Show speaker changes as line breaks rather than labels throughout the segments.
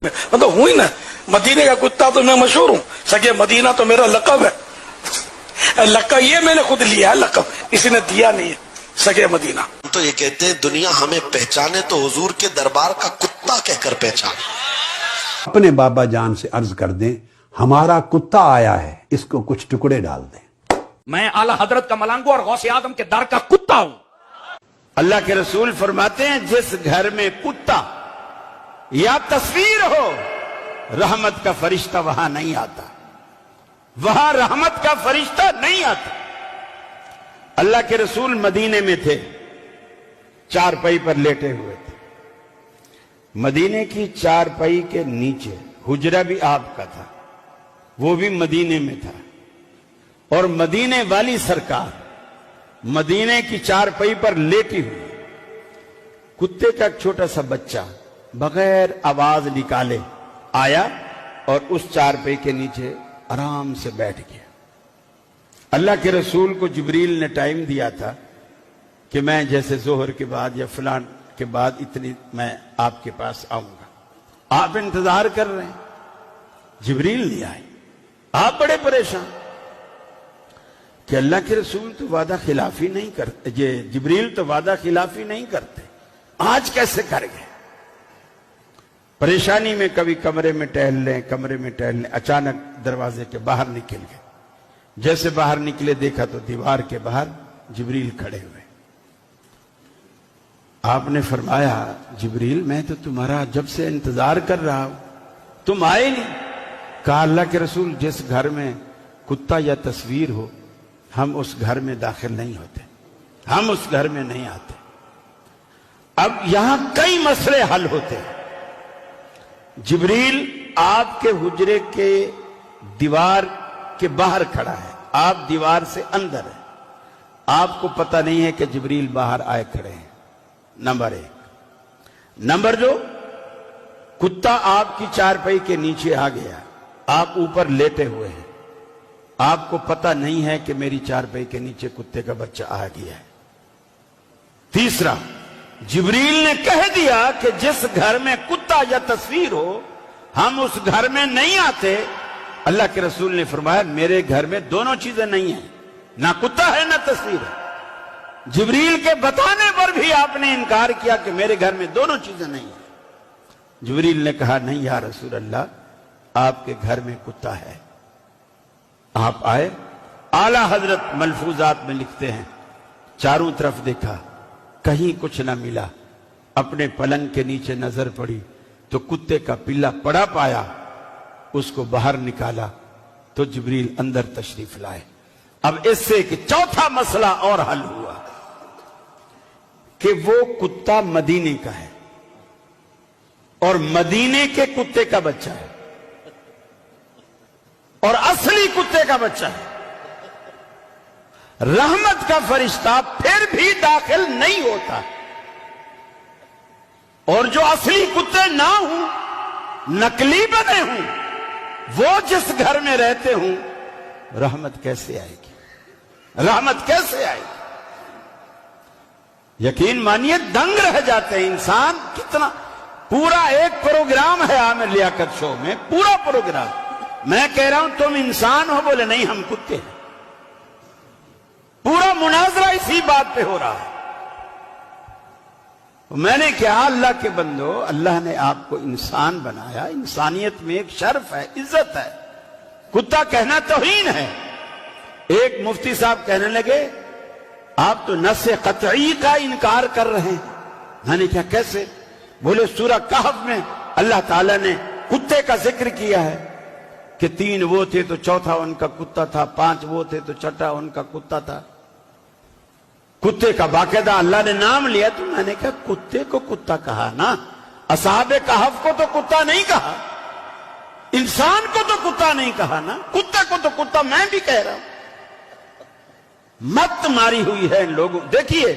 मतलब हूं ही ना, मदीने का कुत्ता तो मैं मशहूर हूँ, सके मदीना तो मेरा लकब है। लकब ये मैंने खुद लिया है, लकब किसी ने दिया नहीं है, सके मदीना।
तो ये कहते हैं दुनिया हमें पहचाने तो हुजूर के दरबार का कुत्ता कहकर पहचाने।
अपने बाबा जान से अर्ज कर दें, हमारा कुत्ता आया है, इसको कुछ टुकड़े डाल दें।
मैं आला हजरत का मलंगू और गौसे आदम के दर का कुत्ता हूं।
अल्लाह के रसूल फरमाते हैं, जिस घर में कुत्ता या तस्वीर हो, रहमत का फरिश्ता वहां नहीं आता, वहां रहमत का फरिश्ता नहीं आता। अल्लाह के रसूल मदीने में थे, चारपाई पर लेटे हुए थे। मदीने की चारपाई के नीचे हुजरा भी आपका था, वो भी मदीने में था। और मदीने वाली सरकार मदीने की चारपाई पर लेटी हुई, कुत्ते का छोटा सा बच्चा बगैर आवाज निकाले आया और उस चारपाई के नीचे आराम से बैठ गया। अल्लाह के रसूल को जिब्रील ने टाइम दिया था कि मैं जैसे जोहर के बाद या फलान के बाद इतनी मैं आपके पास आऊंगा। आप इंतजार कर रहे हैं, जिब्रील नहीं आए। आप बड़े परेशान कि अल्लाह के रसूल तो वादा खिलाफी नहीं करते, ये जिब्रील तो वादा खिलाफी नहीं करते, आज कैसे कर गए। परेशानी में कभी कमरे में टहल लें, कमरे में टहल लें, अचानक दरवाजे के बाहर निकल गए। जैसे बाहर निकले देखा तो दीवार के बाहर जिब्रील खड़े हुए। आपने फरमाया, जिब्रील मैं तो तुम्हारा जब से इंतजार कर रहा हूं, तुम आए नहीं। कहा, अल्लाह के रसूल जिस घर में कुत्ता या तस्वीर हो, हम उस घर में दाखिल नहीं होते, हम उस घर में नहीं आते। अब यहां कई मसले हल होते हैं। जिब्रील आपके हुजरे के दीवार के बाहर खड़ा है, आप दीवार से अंदर है, आपको पता नहीं है कि जिब्रील बाहर आए खड़े हैं। नंबर एक। नंबर दो, कुत्ता आपकी चारपाई के नीचे आ गया, आप ऊपर लेटे हुए हैं, आपको पता नहीं है कि मेरी चारपाई के नीचे कुत्ते का बच्चा आ गया है। तीसरा, जिब्रील ने कह दिया कि जिस घर में कुत्ता या तस्वीर हो, हम उस घर में नहीं आते। अल्लाह के रसूल ने फरमाया, मेरे घर में दोनों चीजें नहीं है, ना कुत्ता है ना तस्वीर है। जिब्रील के बताने पर भी आपने इनकार किया कि मेरे घर में दोनों चीजें नहीं है। जिब्रील ने कहा, नहीं या रसूल अल्लाह, आपके घर में कुत्ता है। आप आए। आला हजरत मलफूजात में लिखते हैं, चारों तरफ देखा, कहीं कुछ ना मिला। अपने पलंग के नीचे नजर पड़ी तो कुत्ते का पिल्ला पड़ा पाया, उसको बाहर निकाला तो जिब्रील अंदर तशरीफ लाए। अब इससे एक चौथा मसला और हल हुआ कि वो कुत्ता मदीने का है और मदीने के कुत्ते का बच्चा है और असली कुत्ते का बच्चा है। रहमत का फरिश्ता फिर भी दाखिल नहीं होता, और जो असली कुत्ते ना हूं, नकली बने हूं, वो जिस घर में रहते हूं, रहमत कैसे आएगी, रहमत कैसे आएगी। यकीन मानिए दंग रह जाते हैं इंसान। कितना पूरा एक प्रोग्राम है आमिर लियाकत शो में, पूरा प्रोग्राम। मैं कह रहा हूं तुम इंसान हो, बोले नहीं हम कुत्ते हैं। पूरा मुनाजरा इसी बात पे हो रहा है। मैंने कहा, अल्लाह के बंदो, अल्लाह ने आपको इंसान बनाया, इंसानियत में एक शर्फ है, इज्जत है। कुत्ता कहना तौहीन है। एक मुफ्ती साहब कहने लगे, आप तो नस्से कतई का इनकार कर रहे हैं। मैंने क्या, कैसे? बोले, सूरह कहफ में अल्लाह ताला ने कुत्ते का जिक्र किया है कि 3 वो थे तो चौथा उनका कुत्ता था, 5 वो थे तो छठा उनका कुत्ता था। कुत्ते का बाकायदा अल्लाह ने नाम लिया। तो मैंने कहा, कुत्ते को कुत्ता कहा ना, असहाबे कहफ को तो कुत्ता नहीं कहा, इंसान को तो कुत्ता नहीं कहा ना, कुत्ते को तो कुत्ता मैं भी कह रहा हूं। मत मारी हुई है इन लोगों। देखिए,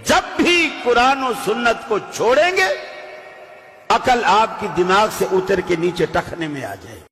जब भी कुरान और सुन्नत को छोड़ेंगे, अकल आपकी दिमाग से उतर के नीचे टखने में आ जाएगी।